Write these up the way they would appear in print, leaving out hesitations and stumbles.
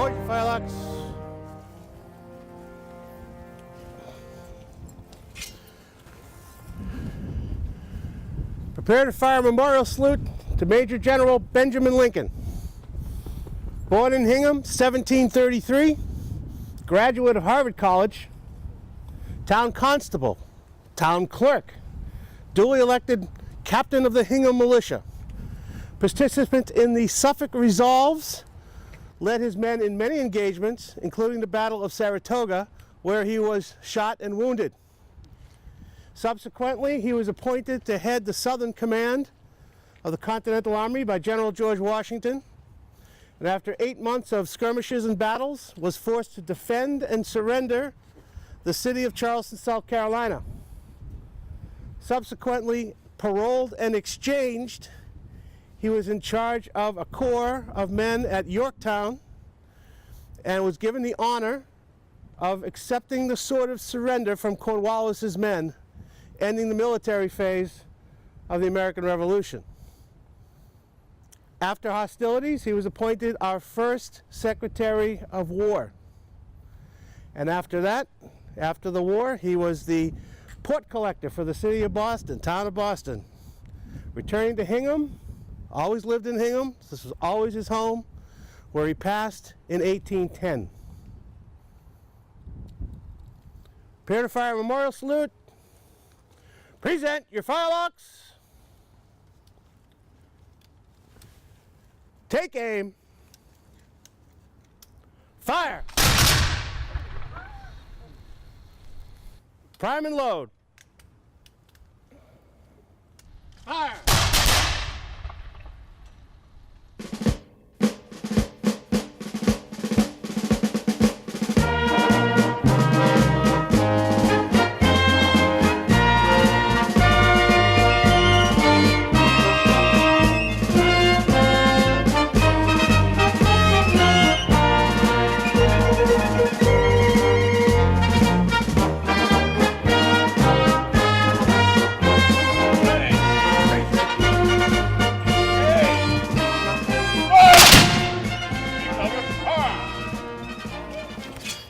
Report your firelocks. Prepare to fire a memorial salute to Major General Benjamin Lincoln. Born in Hingham, 1733, graduate of Harvard College, town constable, town clerk, duly elected captain of the Hingham militia, participant in the Suffolk Resolves, led his men in many engagements, including the Battle of Saratoga, where he was shot and wounded. Subsequently, he was appointed to head the Southern Command of the Continental Army by General George Washington, and after 8 months of skirmishes and battles, was forced to defend and surrender the city of Charleston, South Carolina. Subsequently paroled and exchanged, he was in charge of a corps of men at Yorktown and was given the honor of accepting the sword of surrender from Cornwallis's men, ending the military phase of the American Revolution. After hostilities, he was appointed our first Secretary of War. And after that, after the war, he was the port collector for the city of Boston, town of Boston. Returning to Hingham, always lived in Hingham. This was always his home, where he passed in 1810. Prepare to fire a memorial salute. Present your firelocks. Take aim. Fire. Prime and load. Fire.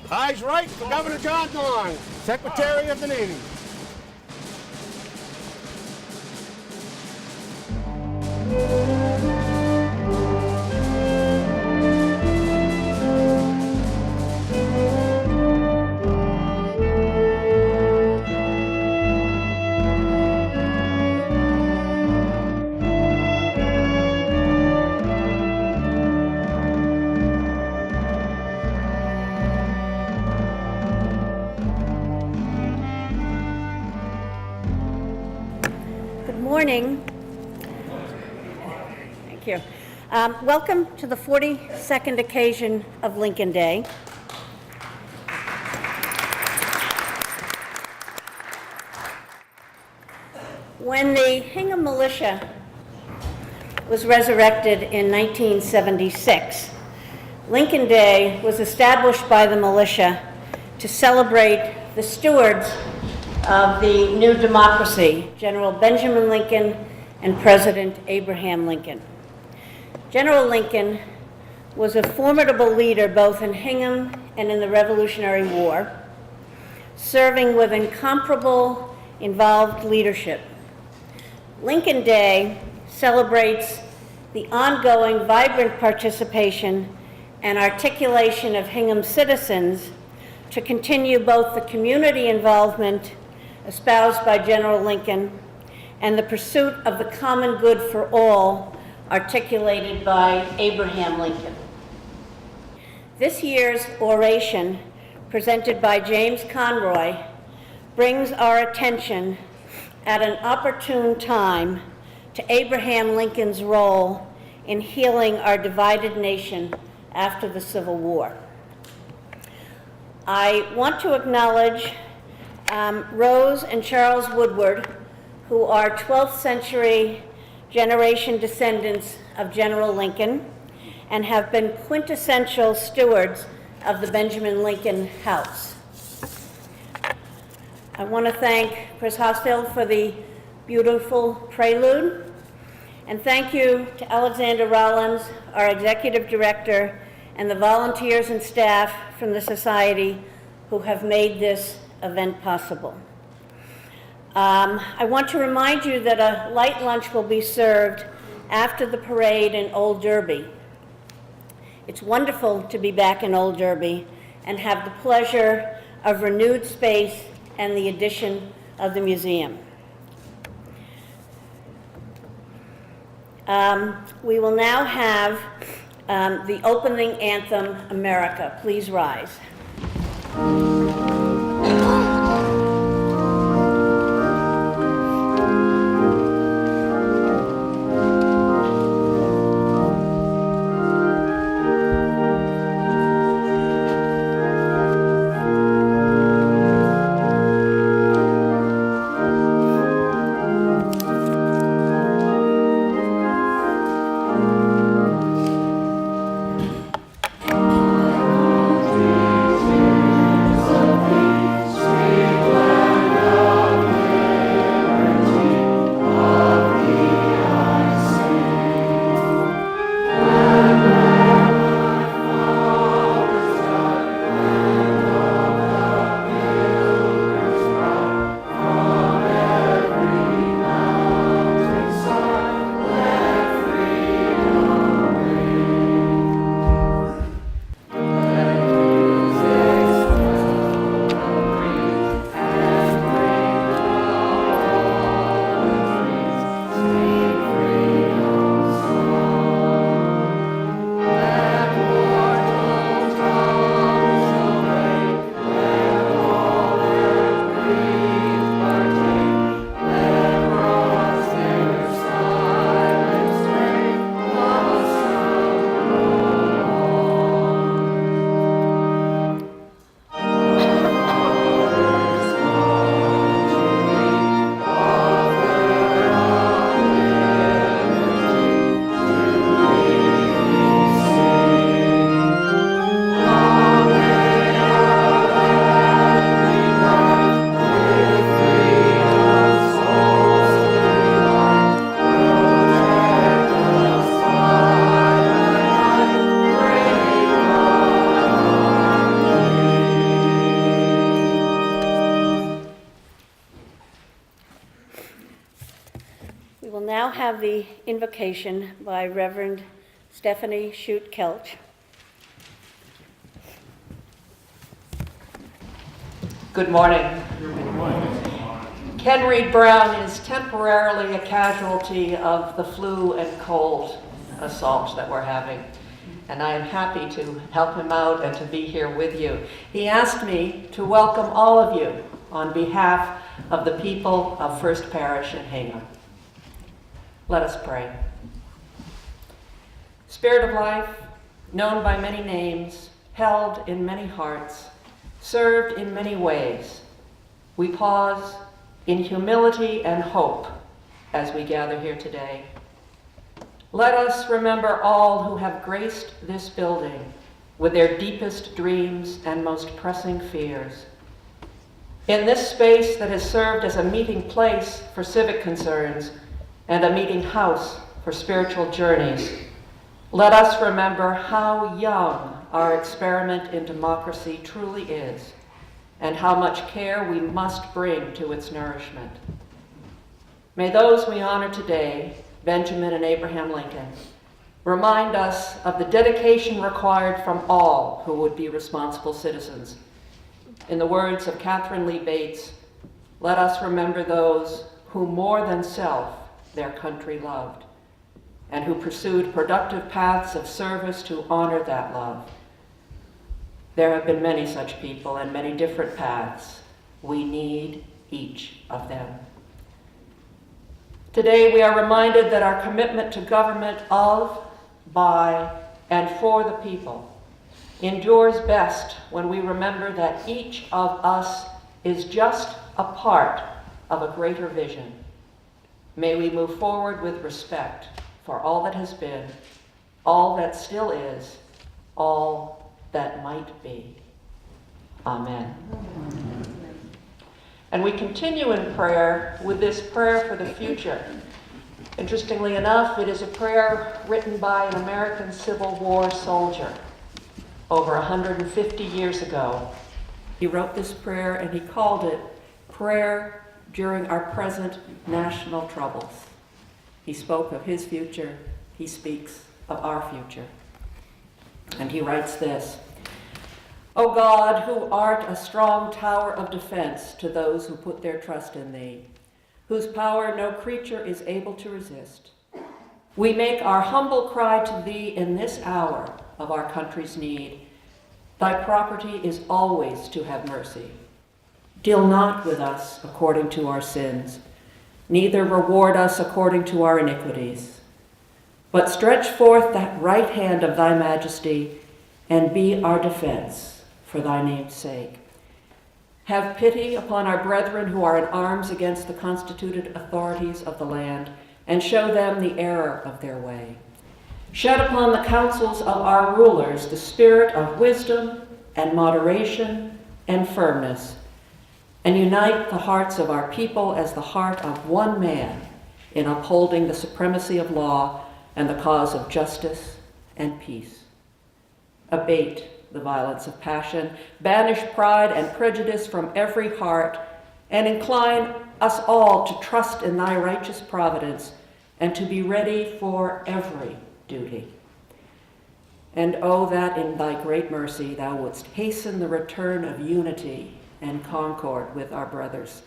Eyes right for Governor John Long, Secretary of the Navy. Morning. Thank you. Welcome to the 42nd occasion of Lincoln Day. When the Hingham Militia was resurrected in 1976, Lincoln Day was established by the militia to celebrate the stewards of the new democracy, General Benjamin Lincoln and President Abraham Lincoln. General Lincoln was a formidable leader both in Hingham and in the Revolutionary War, serving with incomparable, involved leadership. Lincoln Day celebrates the ongoing vibrant participation and articulation of Hingham citizens to continue both the community involvement espoused by General Lincoln and the pursuit of the common good for all articulated by Abraham Lincoln. This year's oration, presented by James Conroy, brings our attention at an opportune time to Abraham Lincoln's role in healing our divided nation after the Civil War. I want to acknowledge Rose and Charles Woodward, who are 12th century generation descendants of General Lincoln and have been quintessential stewards of the Benjamin Lincoln House. I want to thank Chris Hosfield for the beautiful prelude, and thank you to Alexander Rollins, our executive director, and the volunteers and staff from the Society who have made this event possible. I want to remind you that a light lunch will be served after the parade in Old Derby. It's wonderful to be back in Old Derby and have the pleasure of renewed space and the addition of the museum. We will now have the opening anthem, America. Please rise. We will now have the invocation by Reverend Stephanie Shute-Kelch. Good morning. Ken Reed Brown is temporarily a casualty of the flu and cold assault that we're having, and I am happy to help him out and to be here with you. He asked me to welcome all of you on behalf of the people of First Parish in Hingham. Let us pray. Spirit of life, known by many names, held in many hearts, served in many ways, we pause in humility and hope as we gather here today. Let us remember all who have graced this building with their deepest dreams and most pressing fears. In this space that has served as a meeting place for civic concerns and a meeting house for spiritual journeys, let us remember how young our experiment in democracy truly is, and how much care we must bring to its nourishment. May those we honor today, Benjamin and Abraham Lincoln, remind us of the dedication required from all who would be responsible citizens. In the words of Catherine Lee Bates, let us remember those who more than self their country loved, and who pursued productive paths of service to honor that love. There have been many such people and many different paths. We need each of them. Today we are reminded that our commitment to government of, by, and for the people endures best when we remember that each of us is just a part of a greater vision. May we move forward with respect for all that has been, all that still is, all that might be. Amen. And we continue in prayer with this prayer for the future. Interestingly enough, it is a prayer written by an American Civil War soldier. over 150 years ago. He wrote this prayer and he called it Prayer During Our Present National Troubles. He spoke of his future. He speaks of our future. And he writes this: O God, who art a strong tower of defense to those who put their trust in thee, whose power no creature is able to resist, we make our humble cry to thee in this hour of our country's need. Thy property is always to have mercy. Deal not with us according to our sins, neither reward us according to our iniquities, but stretch forth that right hand of thy majesty and be our defense for thy name's sake. Have pity upon our brethren who are in arms against the constituted authorities of the land, and show them the error of their way. Shed upon the counsels of our rulers the spirit of wisdom and moderation and firmness, and unite the hearts of our people as the heart of one man in upholding the supremacy of law and the cause of justice and peace. Abate the violence of passion, banish pride and prejudice from every heart, and incline us all to trust in thy righteous providence and to be ready for every duty. And oh, that in thy great mercy thou wouldst hasten the return of unity and concord with our brothers,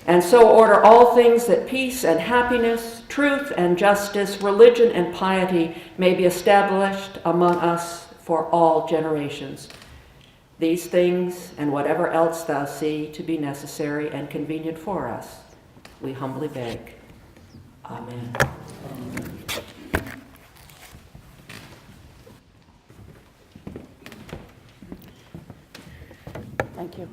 and so order all things that peace and happiness, truth and justice, religion and piety may be established among us for all generations. These things and whatever else thou see to be necessary and convenient for us, we humbly beg. Amen. Thank you.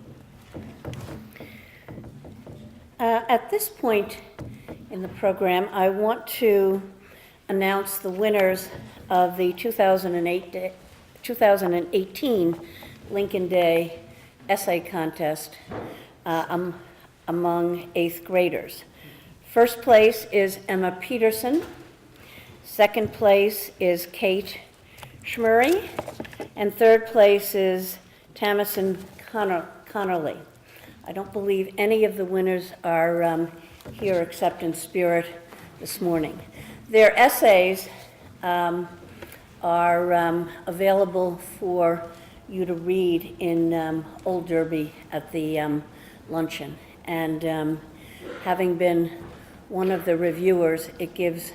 At this point in the program, I want to announce the winners of the 2018 Lincoln Day essay contest among 8th graders. First place is Emma Peterson. Second place is Kate Schmurray. And third place is Tamison Connerly. I don't believe any of the winners are here except in spirit this morning. Their essays are available for you to read in Old Derby at the luncheon. And having been one of the reviewers, it gives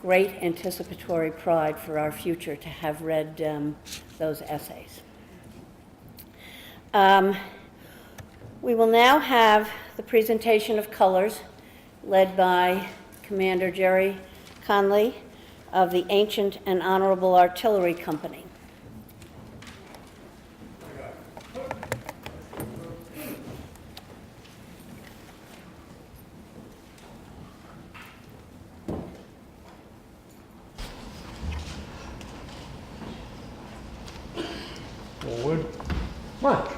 great anticipatory pride for our future to have read those essays. We will now have the presentation of colors led by Commander Jerry Conley of the Ancient and Honorable Artillery Company. Forward. March.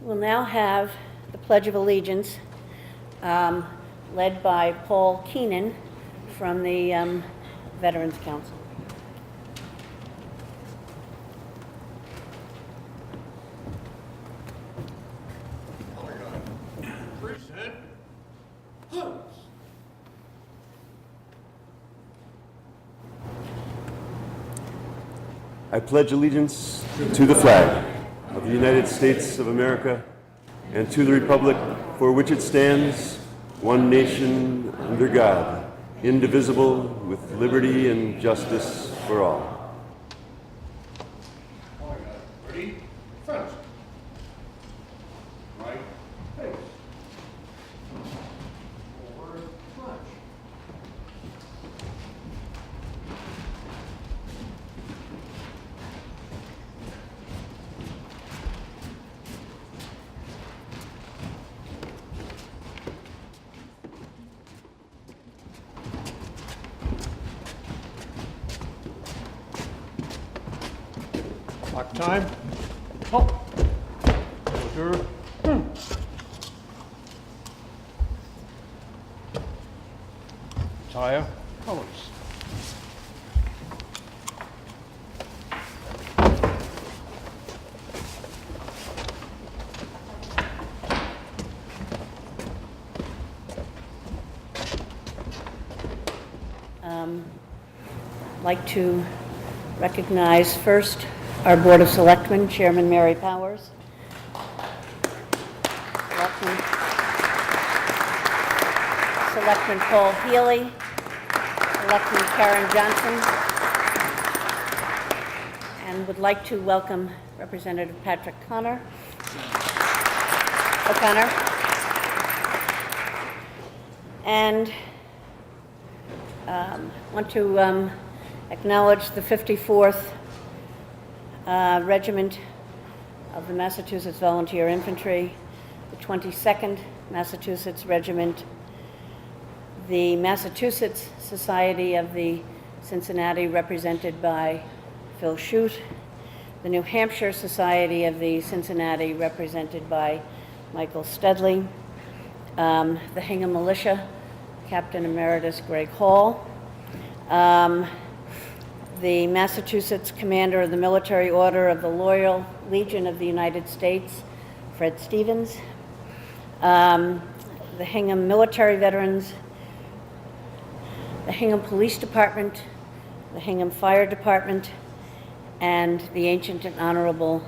We'll now have the Pledge of Allegiance led by Paul Keenan from the Veterans Council. I pledge allegiance to the flag of the United States of America and to the republic for which it stands, one nation under God, indivisible, with liberty and justice for all. Ready? Front. Clock time. Oh. Order. Attire. Colors. I'd like to recognize first our Board of Selectmen, Chairman Mary Powers, Selectman Paul Healy, Selectman Karen Johnson, and would like to welcome Representative Patrick O'Connor. And want to acknowledge the 54th Regiment of the Massachusetts Volunteer Infantry, the 22nd Massachusetts Regiment, the Massachusetts Society of the Cincinnati, represented by Phil Shute, the New Hampshire Society of the Cincinnati, represented by Michael Studley, the Hingham Militia, Captain Emeritus Greg Hall, the Massachusetts Commander of the Military Order of the Loyal Legion of the United States, Fred Stevens, the Hingham Military Veterans, the Hingham Police Department, the Hingham Fire Department, and the Ancient and Honorable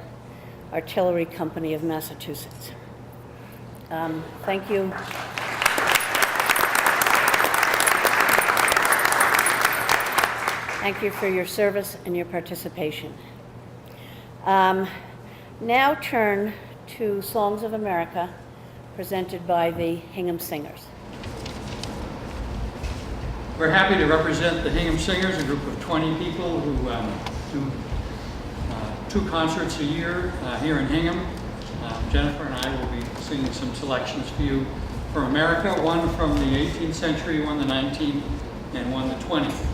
Artillery Company of Massachusetts. Thank you. Thank you for your service and your participation. Now turn to Songs of America, presented by the Hingham Singers. We're happy to represent the Hingham Singers, a group of 20 people who do 2 concerts a year here in Hingham. Jennifer and I will be singing some selections for you from America, one from the 18th century, one the 19th, and one the 20th.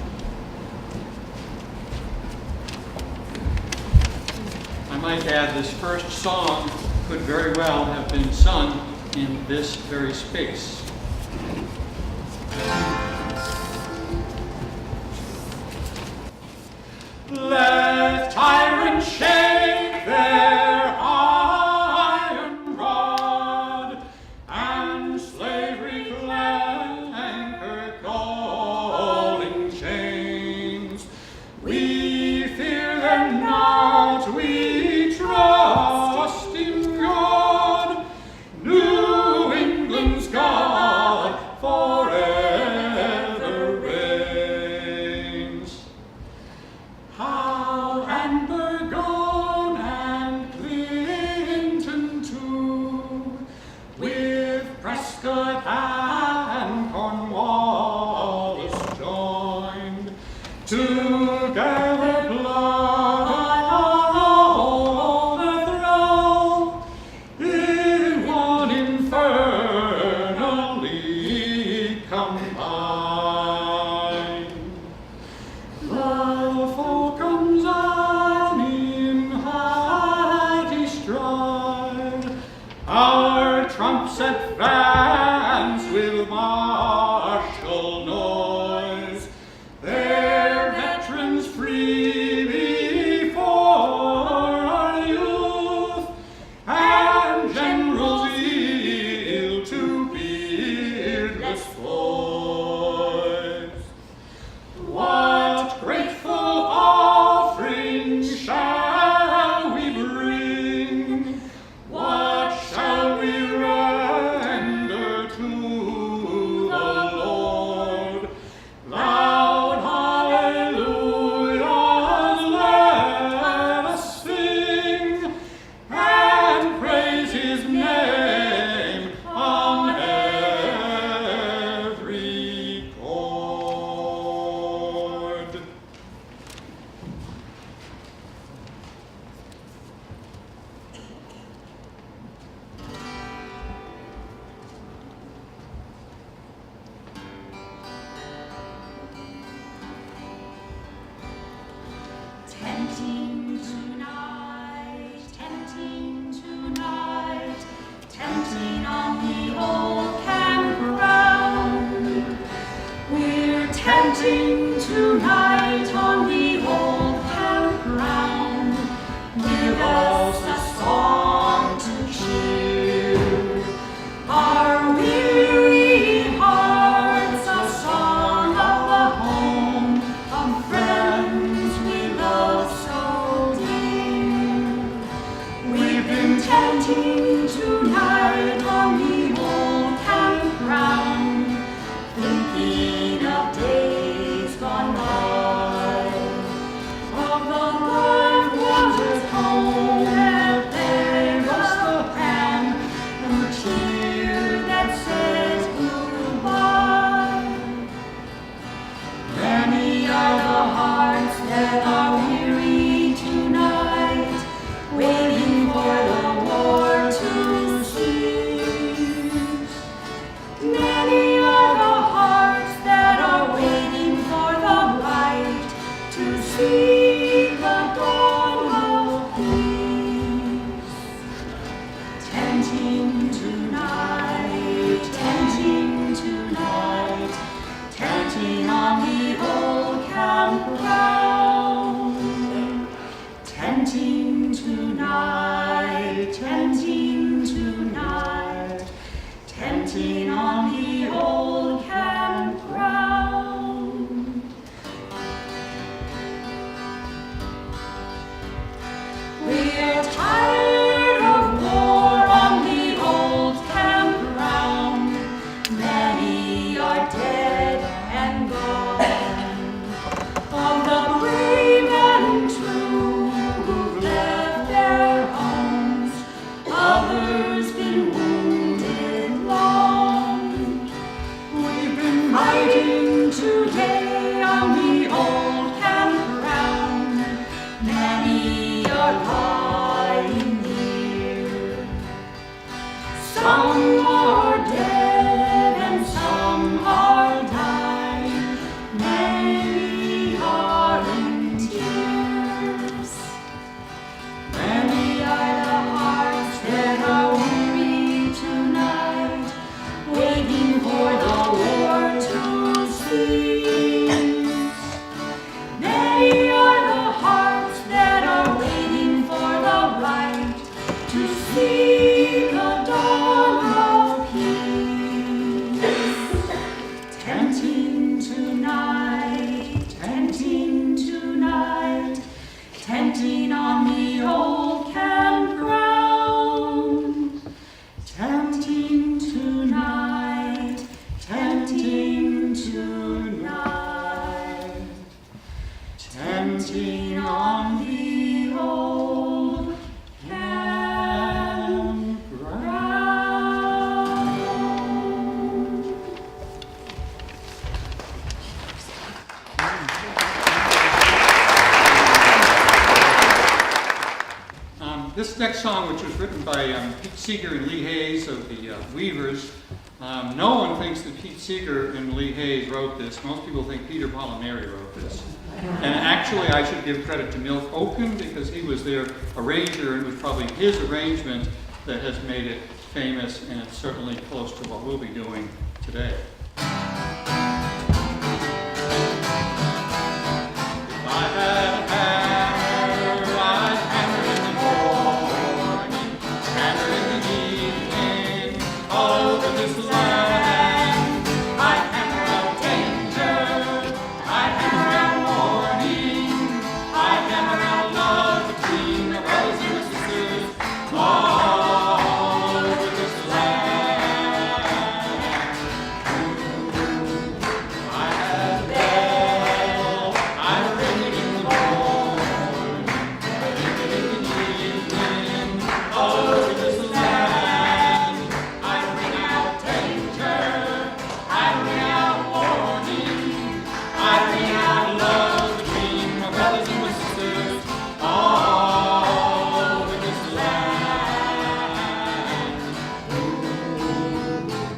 I might add, this first song could very well have been sung in this very space. Let tyrants shake their iron rod, and slavery clank her galling chains. We fear them not, we trust in God, New England's God forever reigns. Howe and Burgoyne and Clinton too, with Prescott and Cornwallis joined, together blood on the throne, in one infernal league combined. The foe comes on in hearty stride, our trumps advance with martial noise, their veterans free before our youth, and generals yield to beardless foes. What grateful offering shall we bring? What shall we render tenting tonight, tenting tonight, tenting on the old campground. Tenting tonight, tenting tonight, tenting on the old campground. We're tired of war on the old campground. Many are dead and gone. Of the brave and true who've left their homes, others been wounded long. We've been fighting today on the old campground. Many are lying here. Some are dead and some are dying. Many are in tears. Many are the hearts that are weary tonight, waiting for the war to cease. Many are the hearts that are waiting for the right to see the dawn of peace. Tenting tonight, tenting tonight, tenting on the old campground. Tenting tonight, tenting tonight, tenting on the old campground. This next song, which was written by Pete Seeger and Lee Hayes of the Weavers, no one thinks that Pete Seeger and Lee Hayes wrote this. Most people think Peter Palmieri wrote this. And actually, I should give credit to Milt Oken because he was their arranger, and it was probably his arrangement that has made it famous, and it's certainly close to what we'll be doing today. If I had a hammer, I'd hammer in the morning, hammer in the evening, all over this land. I'd hammer out danger, I'd hammer out warning, I'd hammer out love between the brothers and the sisters, all over this land. I had a bell, I'd ring it in the morning, I'd ring it in the evening, all over this land. I'd ring out danger, I'd ring out warning, I'd ring out love between my brothers and my sisters, all over this land.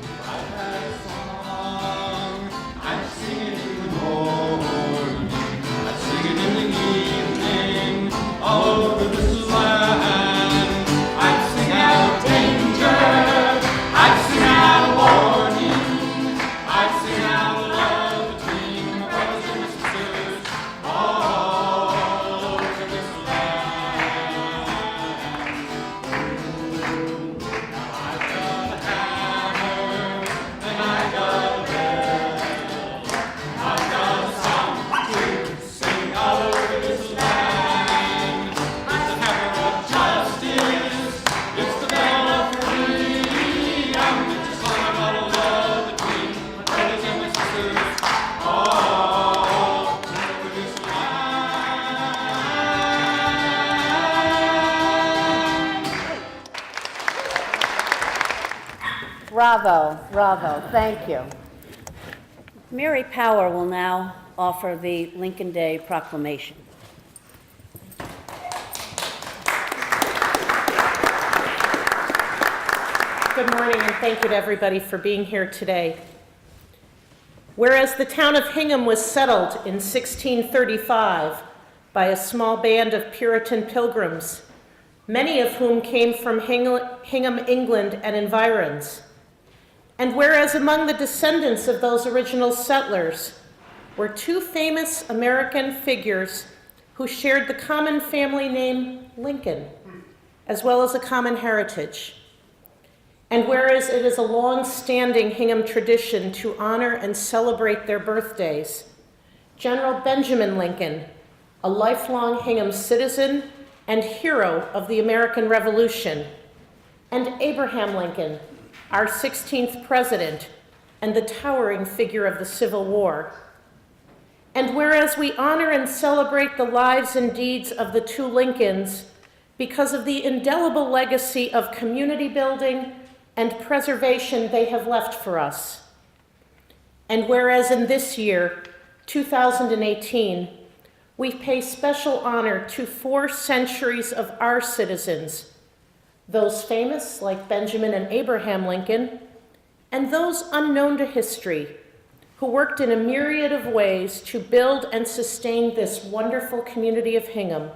If I had a song, I'd sing it in the morning, I'd sing it in the evening, all over this land. I'd sing out danger, I'd sing out warning, I'd sing out love between my brothers and my sisters, all over this land. Now I've got a hammer and I've got a bell. I've got a song to sing all over this land. It's the hammer of justice, it's the bell of freedom. It's a song about love between my brothers and my sisters, all over this land. Bravo, bravo, thank you. Mary Power will now offer the Lincoln Day proclamation. Good morning, and thank you to everybody for being here today. Whereas the town of Hingham was settled in 1635 by a small band of Puritan pilgrims, many of whom came from Hingham, England and environs. And whereas among the descendants of those original settlers were two famous American figures who shared the common family name Lincoln, as well as a common heritage. And whereas it is a long-standing Hingham tradition to honor and celebrate their birthdays, General Benjamin Lincoln, a lifelong Hingham citizen and hero of the American Revolution, and Abraham Lincoln, our 16th president and the towering figure of the Civil War. And whereas we honor and celebrate the lives and deeds of the two Lincolns because of the indelible legacy of community building and preservation they have left for us. And whereas in this year, 2018, we pay special honor to 4 centuries of our citizens, those famous like Benjamin and Abraham Lincoln, and those unknown to history, who worked in a myriad of ways to build and sustain this wonderful community of Hingham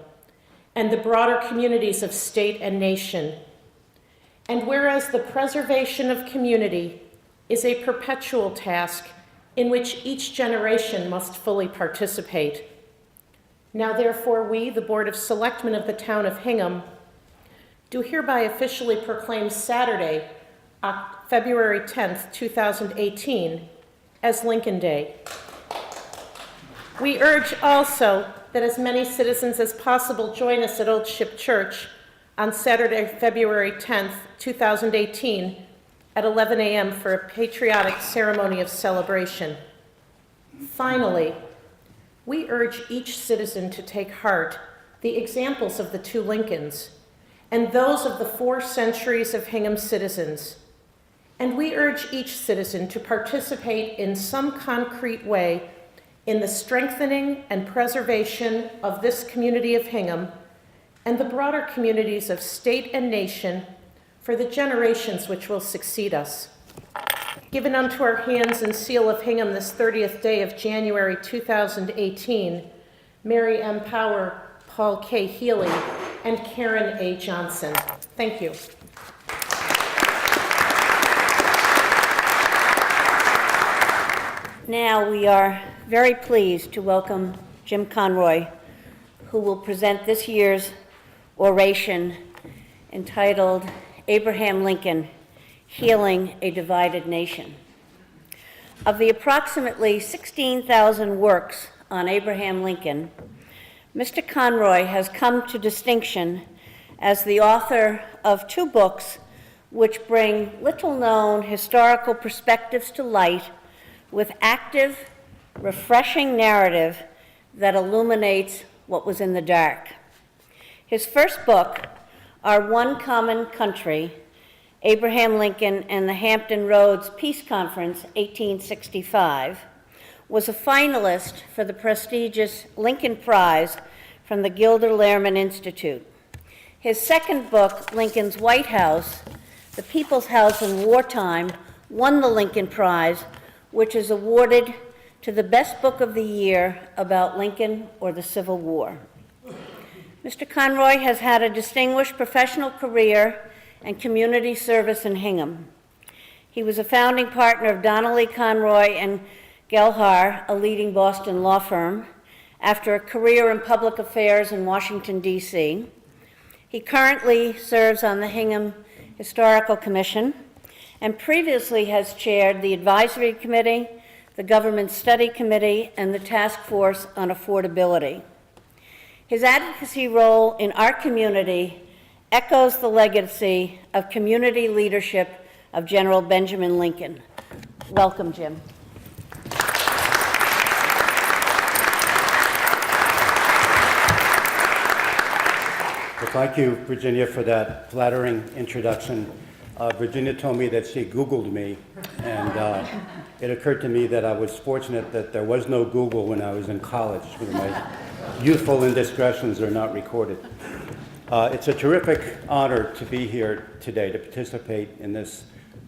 and the broader communities of state and nation. And whereas the preservation of community is a perpetual task in which each generation must fully participate. Now therefore we, the Board of Selectmen of the Town of Hingham, do hereby officially proclaim Saturday, February 10th, 2018, as Lincoln Day. We urge also that as many citizens as possible join us at Old Ship Church on Saturday, February 10th, 2018, at 11 a.m. for a patriotic ceremony of celebration. Finally, we urge each citizen to take heart the examples of the two Lincolns and those of the 4 centuries of Hingham citizens. And we urge each citizen to participate in some concrete way in the strengthening and preservation of this community of Hingham and the broader communities of state and nation for the generations which will succeed us. Given unto our hands and seal of Hingham this 30th day of January 2018, Mary M. Power, Paul K. Healy, and Karen A. Johnson. Thank you. Now we are very pleased to welcome Jim Conroy, who will present this year's oration entitled Abraham Lincoln, Healing a Divided Nation. Of the approximately 16,000 works on Abraham Lincoln, Mr. Conroy has come to distinction as the author of 2 books which bring little-known historical perspectives to light with active, refreshing narrative that illuminates what was in the dark. His first book, Our One Common Country, Abraham Lincoln and the Hampton Roads Peace Conference, 1865, was a finalist for the prestigious Lincoln Prize from the Gilder Lehrman Institute. His second book, Lincoln's White House, The People's House in Wartime, won the Lincoln Prize, which is awarded to the best book of the year about Lincoln or the Civil War. Mr. Conroy has had a distinguished professional career and community service in Hingham. He was a founding partner of Donnelly, Conroy, and Gelhar, a leading Boston law firm, after a career in public affairs in Washington, D.C. He currently serves on the Hingham Historical Commission and previously has chaired the Advisory Committee, the Government Study Committee, and the Task Force on Affordability. His advocacy role in our community echoes the legacy of community leadership of General Benjamin Lincoln. Welcome, Jim. Well, thank you, Virginia, for that flattering introduction. Virginia told me that she Googled me, and it occurred to me that I was fortunate that there was no Google when I was in college, where my youthful indiscretions are not recorded. It's a terrific honor to be here today to participate in this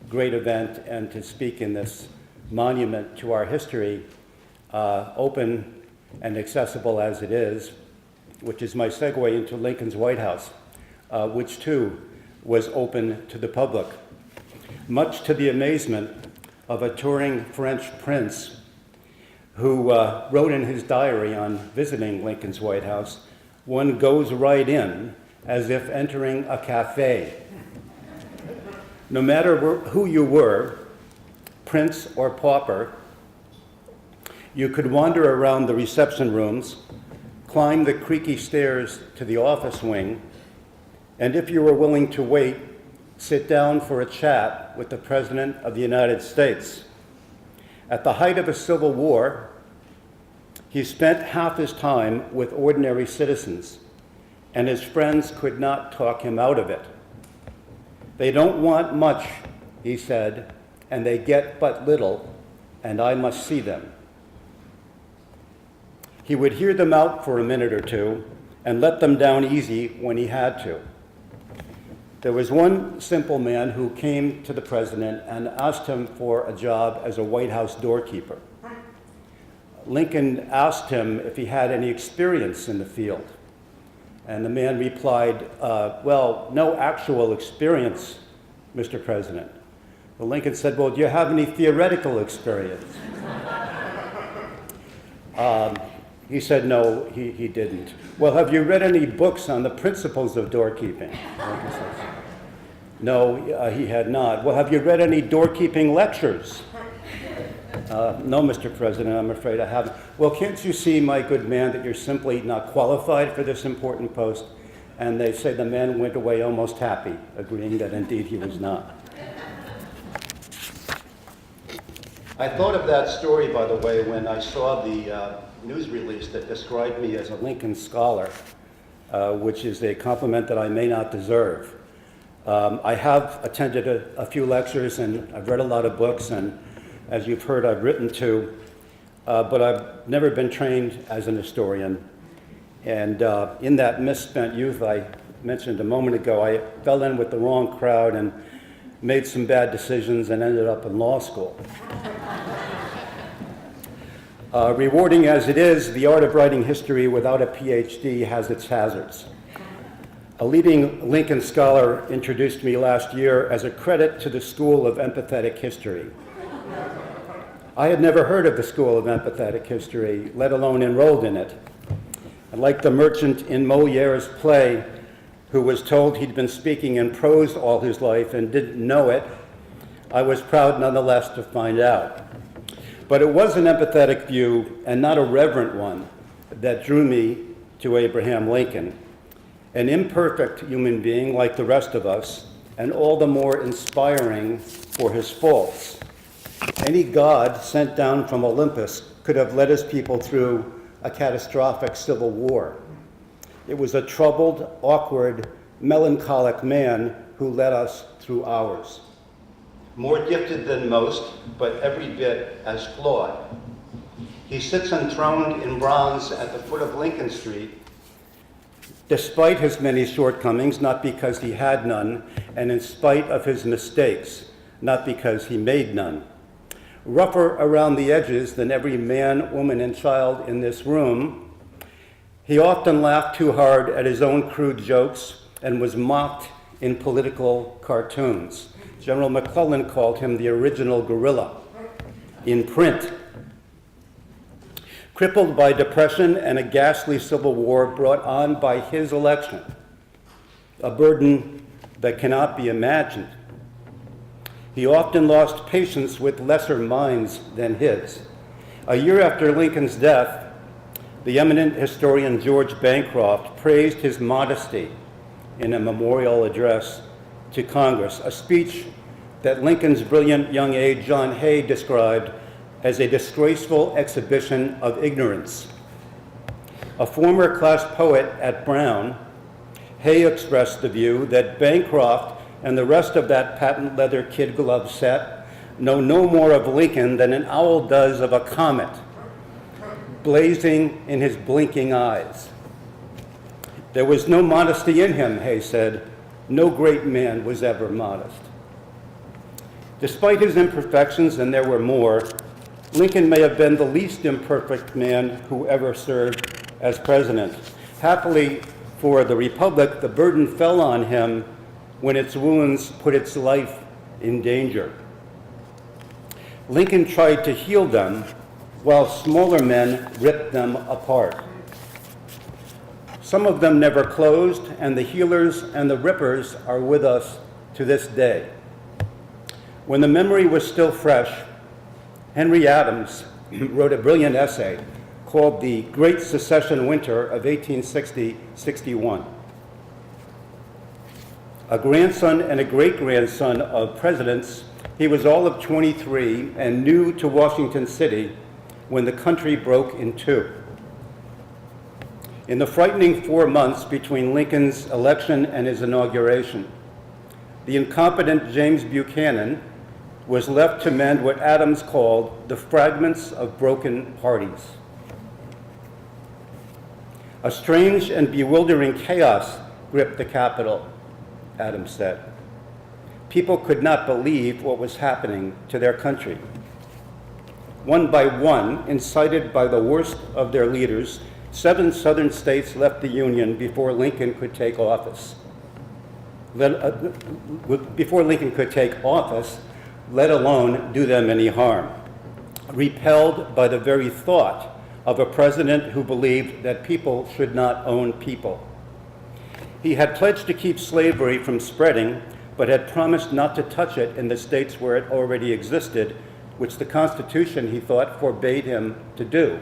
great event and to speak in this monument to our history, open and accessible as it is, which is my segue into Lincoln's White House. which too was open to the public, much to the amazement of a touring French prince who wrote in his diary on visiting Lincoln's White House, "One goes right in as if entering a cafe." No matter who you were, prince or pauper, you could wander around the reception rooms, climb the creaky stairs to the office wing, and if you were willing to wait, sit down for a chat with the President of the United States. At the height of the Civil War, he spent half his time with ordinary citizens, and his friends could not talk him out of it. "They don't want much," he said, "and they get but little, and I must see them." He would hear them out for a minute or two and let them down easy when he had to. There was one simple man who came to the president and asked him for a job as a White House doorkeeper. Lincoln asked him if he had any experience in the field. And the man replied, "Well, no actual experience, Mr. President." Well, Lincoln said, "Well, do you have any theoretical experience?" He said no, he didn't. "Well, have you read any books on the principles of doorkeeping?" Lincoln says, no, he had not. "Well, have you read any doorkeeping lectures?" "No, Mr. President, I'm afraid I haven't." "Well, can't you see, my good man, that you're simply not qualified for this important post?" And they say the man went away almost happy, agreeing that indeed he was not. I thought of that story, by the way, when I saw the news release that described me as a Lincoln Scholar, which is a compliment that I may not deserve. I have attended a few lectures, and I've read a lot of books, and as you've heard, I've written too, but I've never been trained as an historian. And in that misspent youth I mentioned a moment ago, I fell in with the wrong crowd and made some bad decisions and ended up in law school. Rewarding as it is, the art of writing history without a PhD has its hazards. A leading Lincoln scholar introduced me last year as a credit to the School of Empathetic History. I had never heard of the School of Empathetic History, let alone enrolled in it. And like the merchant in Moliere's play, who was told he'd been speaking in prose all his life and didn't know it, I was proud nonetheless to find out. But it was an empathetic view, and not a reverent one, that drew me to Abraham Lincoln, an imperfect human being like the rest of us, and all the more inspiring for his faults. Any god sent down from Olympus could have led his people through a catastrophic civil war. It was a troubled, awkward, melancholic man who led us through ours. More gifted than most, but every bit as flawed. He sits enthroned in bronze at the foot of Lincoln Street, despite his many shortcomings, not because he had none, and in spite of his mistakes, not because he made none. Rougher around the edges than every man, woman, and child in this room, he often laughed too hard at his own crude jokes and was mocked in political cartoons. General McClellan called him the original gorilla in print. Crippled by depression and a ghastly civil war brought on by his election, a burden that cannot be imagined. He often lost patience with lesser minds than his. A year after Lincoln's death, the eminent historian George Bancroft praised his modesty in a memorial address to Congress, a speech that Lincoln's brilliant young aide John Hay described as a disgraceful exhibition of ignorance. A former class poet at Brown, Hay expressed the view that Bancroft and the rest of that patent leather kid glove set know no more of Lincoln than an owl does of a comet, blazing in his blinking eyes. There was no modesty in him, Hay said. No great man was ever modest. Despite his imperfections, and there were more, Lincoln may have been the least imperfect man who ever served as president. Happily For the Republic, the burden fell on him when its wounds put its life in danger. Lincoln tried to heal them while smaller men ripped them apart. Some of them never closed, and the healers and the rippers are with us to this day. When the memory was still fresh, Henry Adams wrote a brilliant essay called The Great Secession Winter of 1860-61. A grandson and a great-grandson of presidents, he was all of 23 and new to Washington City when the country broke in two. In the frightening 4 months between Lincoln's election and his inauguration, the incompetent James Buchanan was left to mend what Adams called the fragments of broken parties. A strange and bewildering chaos gripped the Capitol, Adams said. People could not believe what was happening to their country. One by one, incited by the worst of their leaders, 7 southern states left the Union before Lincoln could take office. Let alone do them any harm. Repelled by the very thought of a president who believed that people should not own people. He had pledged to keep slavery from spreading, but had promised not to touch it in the states where it already existed, which the Constitution, he thought, forbade him to do.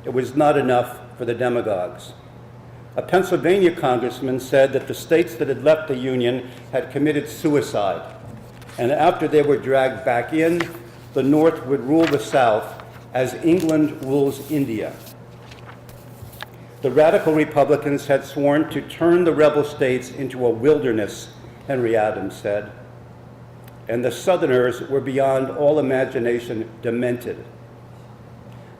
It was not enough for the demagogues. A Pennsylvania congressman said that the states that had left the Union had committed suicide, and after they were dragged back in, the North would rule the South as England rules India. The radical Republicans had sworn to turn the rebel states into a wilderness, Henry Adams said, and the Southerners were beyond all imagination demented.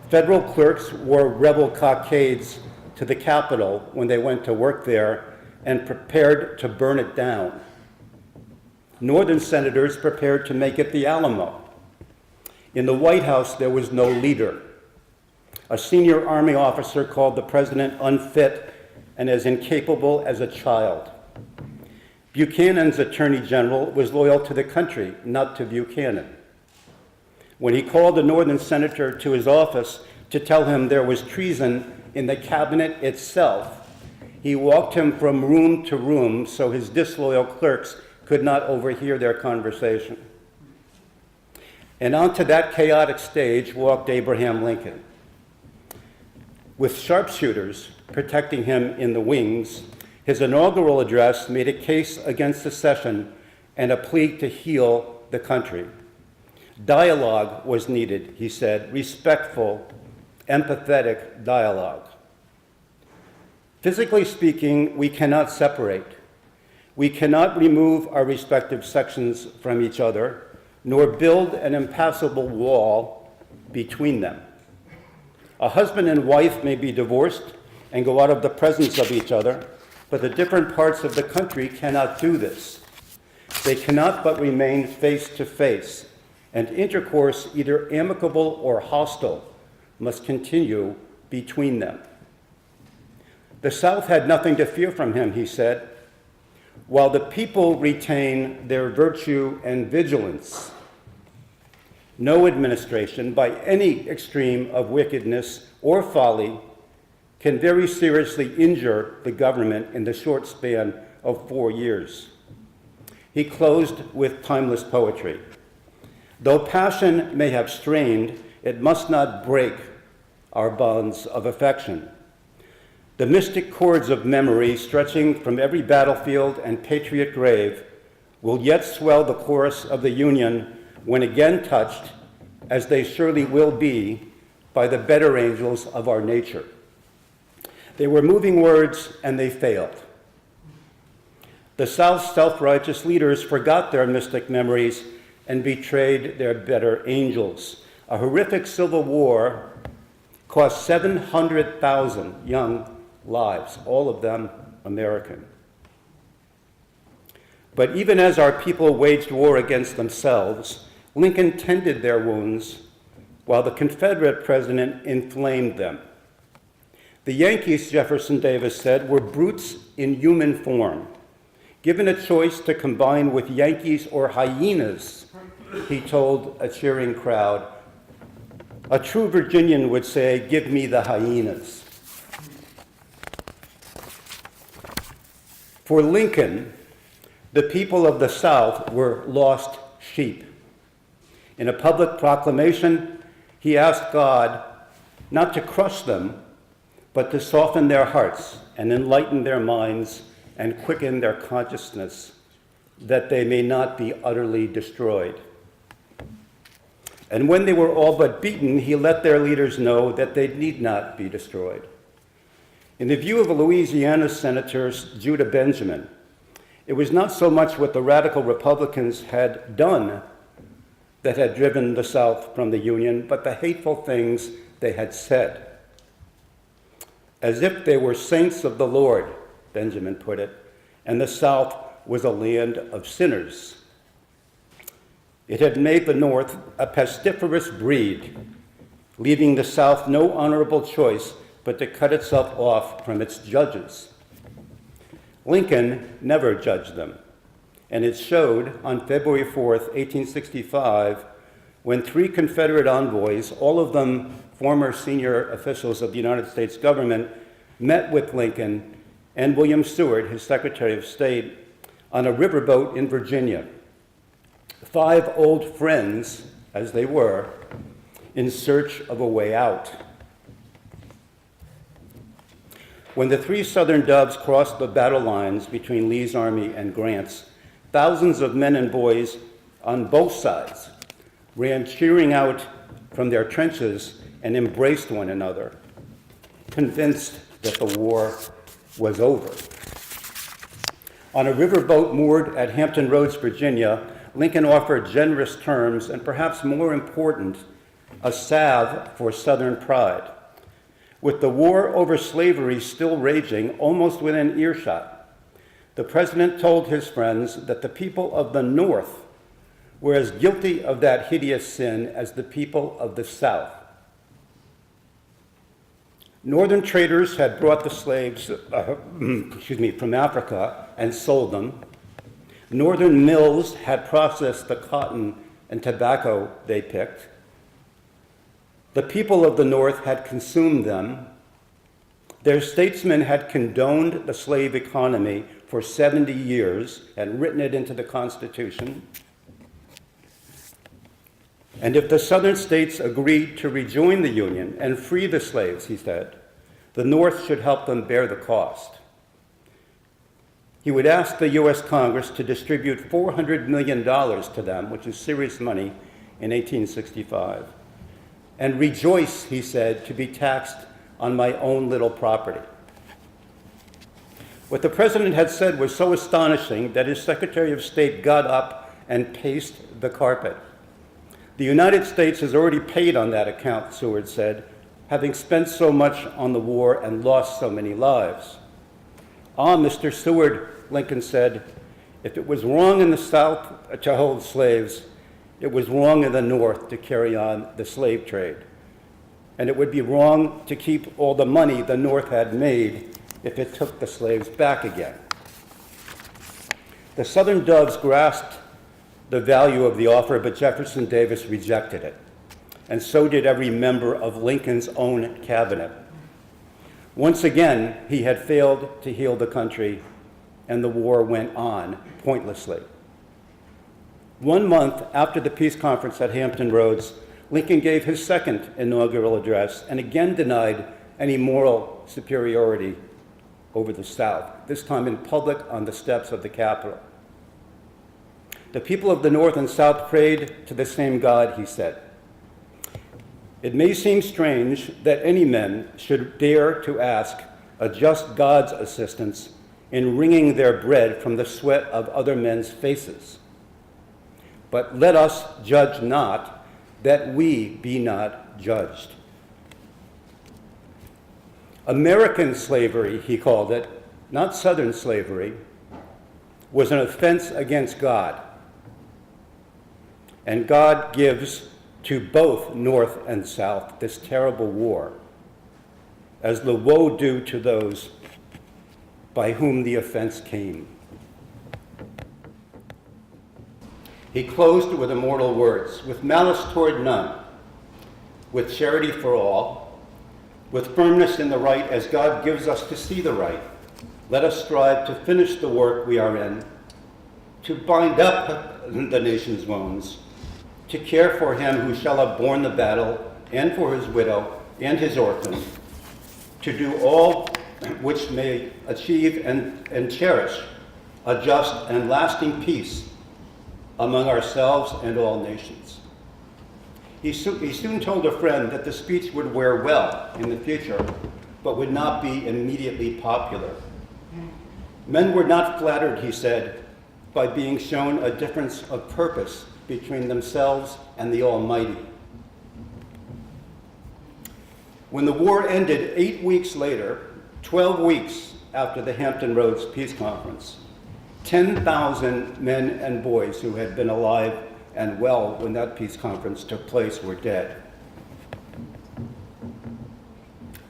Federal clerks wore rebel cockades to the Capitol when they went to work there and prepared to burn it down. Northern senators prepared to make it the Alamo. In the White House, there was no leader. A senior Army officer called the president unfit and as incapable as a child. Buchanan's attorney general was loyal to the country, not to Buchanan. When he called a northern senator to his office to tell him there was treason in the cabinet itself, he walked him from room to room so his disloyal clerks could not overhear their conversation. And onto that chaotic stage walked Abraham Lincoln. With sharpshooters protecting him in the wings, his inaugural address made a case against secession and a plea to heal the country. Dialogue was needed, he said, respectful, empathetic dialogue. Physically speaking, we cannot separate. We cannot remove our respective sections from each other, nor build an impassable wall between them. A husband and wife may be divorced and go out of the presence of each other, but the different parts of the country cannot do this. They cannot but remain face to face, and intercourse, either amicable or hostile, must continue between them. The South had nothing to fear from him, he said, while the people retain their virtue and vigilance. No administration, by any extreme of wickedness or folly, can very seriously injure the government in the short span of 4 years. He closed with timeless poetry. Though passion may have strained, it must not break our bonds of affection. The mystic cords of memory stretching from every battlefield and patriot grave will yet swell the chorus of the Union when again touched, as they surely will be, by the better angels of our nature. They were moving words and they failed. The South's self-righteous leaders forgot their mystic memories and betrayed their better angels. A horrific civil war cost 700,000 young lives, all of them American. But even as our people waged war against themselves, Lincoln tended their wounds while the Confederate president inflamed them. The Yankees, Jefferson Davis said, were brutes in human form. Given a choice to combine with Yankees or hyenas, he told a cheering crowd, a true Virginian would say, give me the hyenas. For Lincoln, the people of the South were lost sheep. In a public proclamation, he asked God not to crush them, but to soften their hearts and enlighten their minds and quicken their consciousness, that they may not be utterly destroyed. And when they were all but beaten, he let their leaders know that they need not be destroyed. In the view of Louisiana Senator Judah Benjamin, it was not so much what the radical Republicans had done that had driven the South from the Union, but the hateful things they had said. As if they were saints of the Lord, Benjamin put it, and the South was a land of sinners. It had made the North a pestiferous breed, leaving the South no honorable choice but to cut itself off from its judges. Lincoln never judged them, and it showed on February 4th, 1865, when 3 Confederate envoys, all of them former senior officials of the United States government, met with Lincoln and William Seward, his Secretary of State, on a riverboat in Virginia. 5 old friends, as they were, in search of a way out. When the 3 Southern doves crossed the battle lines between Lee's army and Grant's, thousands of men and boys on both sides ran cheering out from their trenches and embraced one another, convinced that the war was over. On a riverboat moored at Hampton Roads, Virginia, Lincoln offered generous terms and, perhaps more important, a salve for Southern pride. With the war over slavery still raging almost within earshot, the president told his friends that the people of the North were as guilty of that hideous sin as the people of the South. Northern traders had brought the slaves from Africa and sold them. Northern mills had processed the cotton and tobacco they picked. The people of the North had consumed them. Their statesmen had condoned the slave economy for 70 years and written it into the Constitution. And if the Southern states agreed to rejoin the Union and free the slaves, he said, the North should help them bear the cost. He would ask the U.S. Congress to distribute $400 million to them, which is serious money, in 1865. And rejoice, he said, to be taxed on my own little property. What the president had said was so astonishing that his Secretary of State got up and paced the carpet. The United States has already paid on that account, Seward said, having spent so much on the war and lost so many lives. Ah, Mr. Seward, Lincoln said, if it was wrong in the South to hold slaves, it was wrong in the North to carry on the slave trade. And it would be wrong to keep all the money the North had made if it took the slaves back again. The Southern doves grasped the value of the offer, but Jefferson Davis rejected it. And so did every member of Lincoln's own cabinet. Once again, he had failed to heal the country, and the war went on pointlessly. 1 month after the peace conference at Hampton Roads, Lincoln gave his second inaugural address and again denied any moral superiority over the South, this time in public on the steps of the Capitol. The people of the North and South prayed to the same God, he said. It may seem strange that any men should dare to ask a just God's assistance in wringing their bread from the sweat of other men's faces. But let us judge not, that we be not judged. American slavery, he called it, not Southern slavery, was an offense against God. And God gives to both North and South this terrible war. as the woe due to those by whom the offense came. He closed with immortal words, with malice toward none, with charity for all, with firmness in the right as God gives us to see the right. Let us strive to finish the work we are in, to bind up the nation's wounds, to care for him who shall have borne the battle, and for his widow and his orphan, to do all which may achieve and cherish a just and lasting peace among ourselves and all nations. He soon told a friend that the speech would wear well in the future, but would not be immediately popular. Men were not flattered, he said, by being shown a difference of purpose between themselves and the Almighty. When the war ended 8 weeks later, 12 weeks after the Hampton Roads Peace Conference, 10,000 men and boys who had been alive and well when that peace conference took place were dead.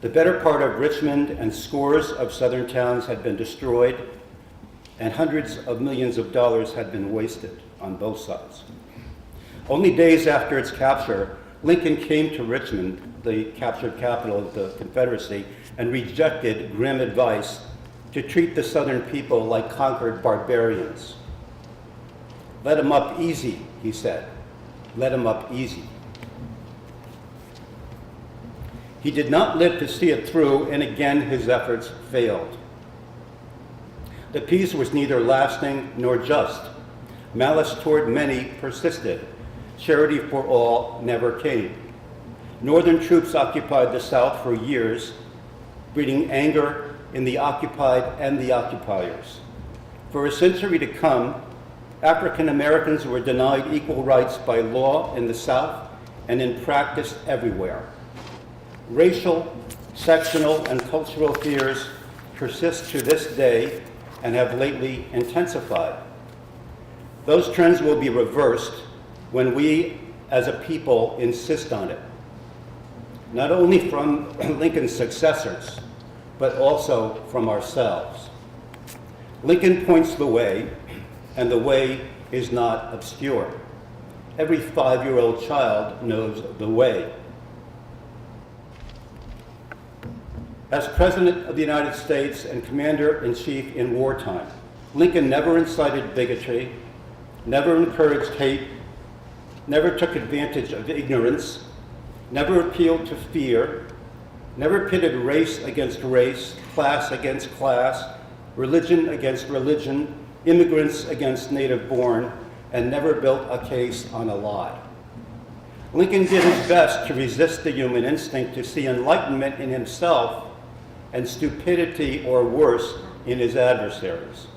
The better part of Richmond and scores of southern towns had been destroyed, and hundreds of millions of dollars had been wasted on both sides. Only days after its capture, Lincoln came to Richmond, the captured capital of the Confederacy, and rejected grim advice to treat the Southern people like conquered barbarians. Let them up easy, he said. Let them up easy. He did not live to see it through, and again his efforts failed. The peace was neither lasting nor just. Malice toward many persisted. Charity for all never came. Northern troops occupied the South for years, breeding anger in the occupied and the occupiers. For a century to come, African Americans were denied equal rights by law in the South and in practice everywhere. Racial, sectional, and cultural fears persist to this day and have lately intensified. Those trends will be reversed when we as a people insist on it, not only from Lincoln's successors, but also from ourselves. Lincoln points the way, and the way is not obscure. Every 5-year-old child knows the way. As President of the United States and Commander-in-Chief in wartime, Lincoln never incited bigotry, never encouraged hate, never took advantage of ignorance, never appealed to fear, never pitted race against race, class against class, religion against religion, immigrants against native-born, and never built a case on a lie. Lincoln did his best to resist the human instinct to see enlightenment in himself and stupidity or worse in his adversaries,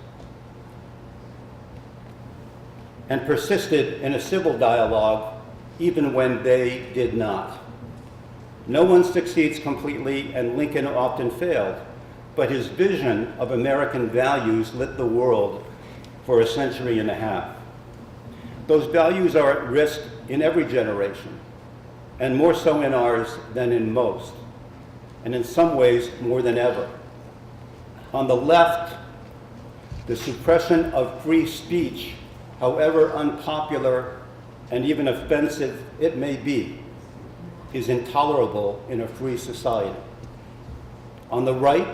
and persisted in a civil dialogue even when they did not. No one succeeds completely, and Lincoln often failed, but his vision of American values lit the world for a century and a half. Those values are at risk in every generation, and more so in ours than in most, and in some ways more than ever. On the left, the suppression of free speech, however unpopular and even offensive it may be, is intolerable in a free society. On the right,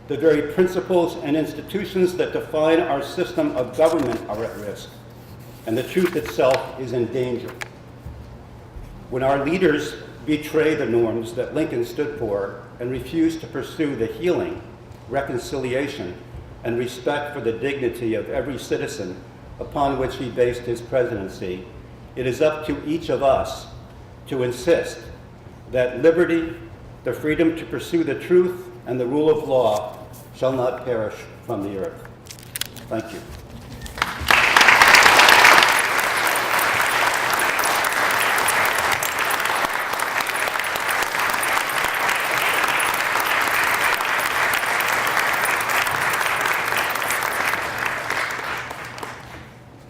the very principles and institutions that define our system of government are at risk, and the truth itself is in danger. When our leaders betray the norms that Lincoln stood for and refuse to pursue the healing, reconciliation, and respect for the dignity of every citizen upon which he based his presidency, it is up to each of us to insist that liberty, the freedom to pursue the truth, and the rule of law shall not perish from the earth. Thank you.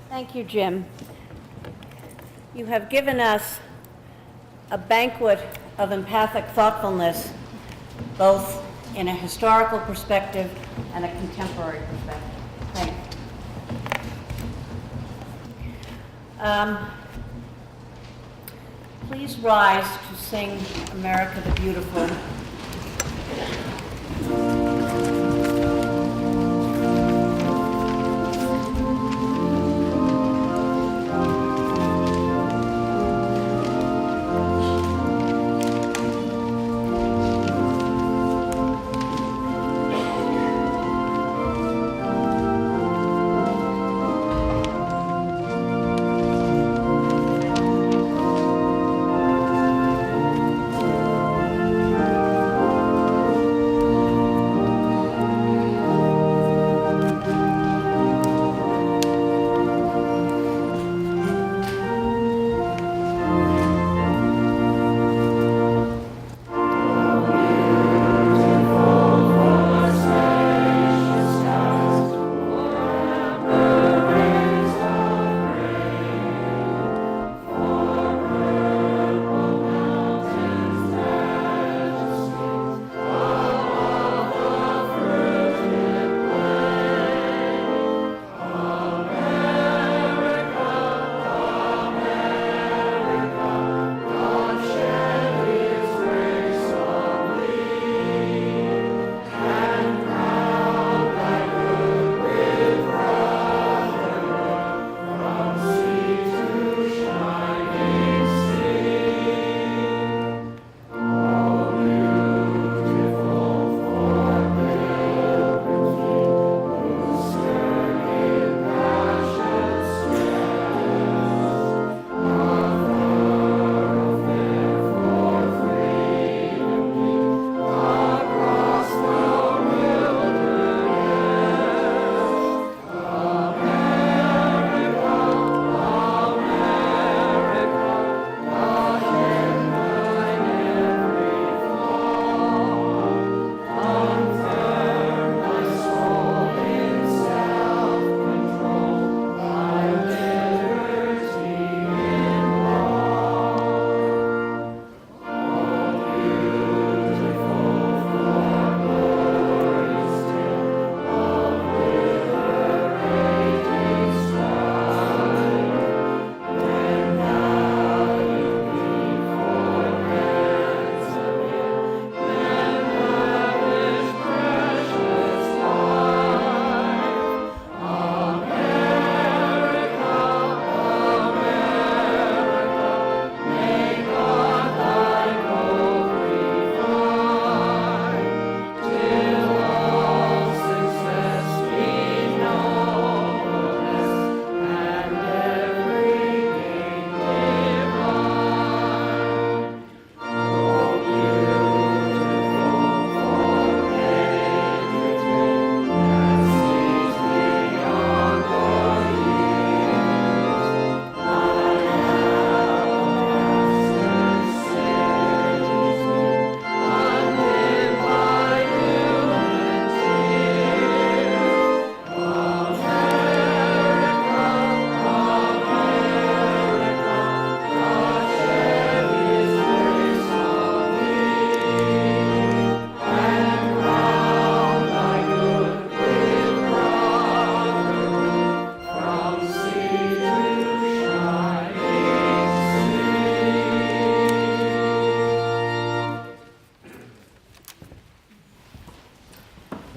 Thank you, Jim. You have given us a banquet of empathic thoughtfulness both in a historical perspective and a contemporary perspective. Thank you. Please rise to sing America the Beautiful.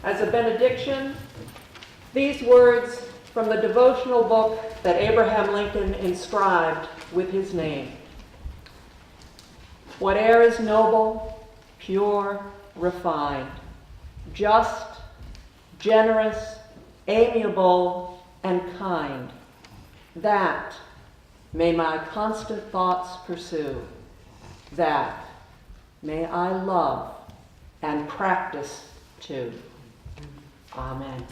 As a benediction, these words from the devotional book that Abraham Lincoln inscribed with his name. Whate'er is noble, pure, refined, just, generous, amiable, and kind, that may my constant thoughts pursue, that may I love and practice too. Amen.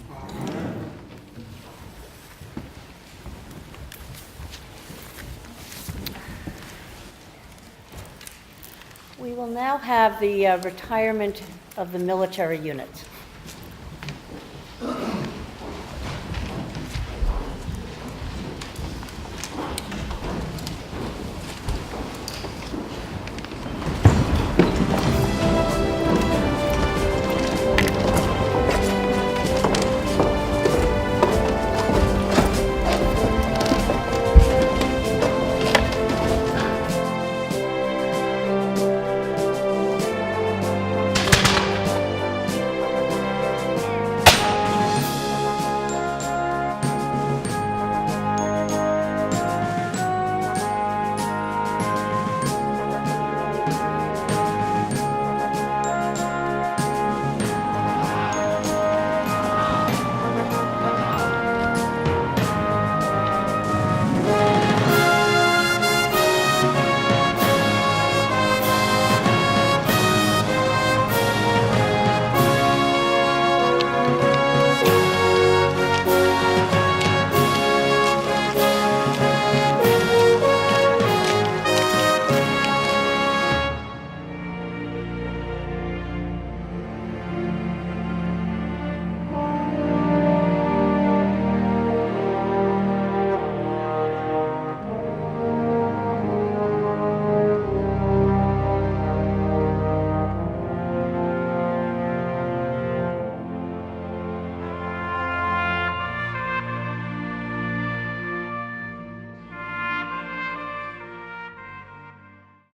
We will now have the retirement of the military units.